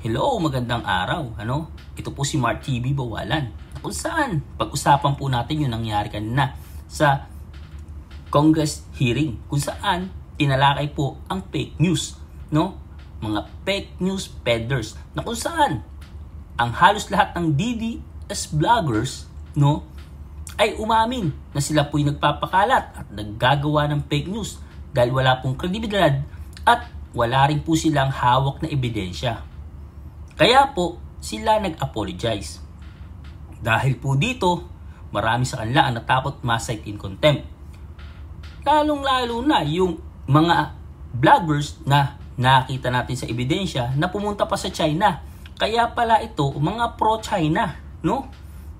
Hello, magandang araw. Ito po si Mark TV Bawalan. Kung saan pag-usapan po natin yung nangyari kanina sa Congress hearing, kung saan tinalakay po ang fake news, mga fake news peddlers, na kung saan ang halos lahat ng DDS vloggers, ay umamin na sila po'y nagpapakalat at naggagawa ng fake news dahil wala pong kredibilidad at wala rin po silang hawak na ebidensya. Kaya po sila nag-apologize. Dahil po dito, marami sa kanila ang natakot ma-cite in contempt. Lalong-lalo na yung mga vloggers na nakita natin sa ebidensya na pumunta pa sa China. Kaya pala ito, mga pro-China,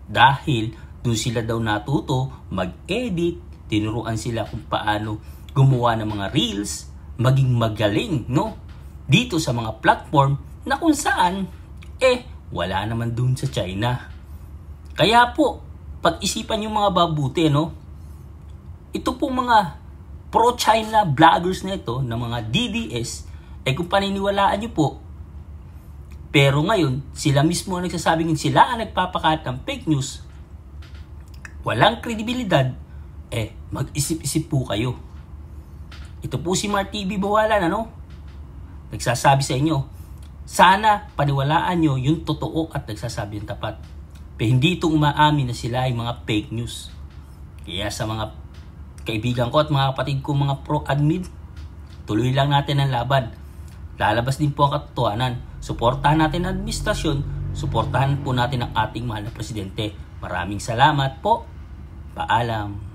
Dahil doon sila daw natuto mag-edit, tinuruan sila kung paano gumawa ng mga reels, maging magaling, dito sa mga platform na kung saan, wala naman dun sa China. Kaya po, pag-isipan yung mga babuti, ito po mga pro-China vloggers na ito, na mga DDS, kung paniniwalaan nyo po, pero ngayon, sila mismo ang nagsasabing sila ang nagpapakalat ng fake news, walang kredibilidad, mag-isip-isip po kayo. Ito po si Mark TV Bawalan, nagsasabi sa inyo, sana paniwalaan nyo yung totoo at nagsasabi yung tapat. Pero hindi itong umaamin na sila ay mga fake news. Kaya sa mga kaibigan ko at mga kapatid ko, mga pro-admin, tuloy lang natin ang laban. Lalabas din po ang katotohanan. Suportahan natin ang administrasyon, suportahan po natin ang ating mahal na presidente. Maraming salamat po. Paalam.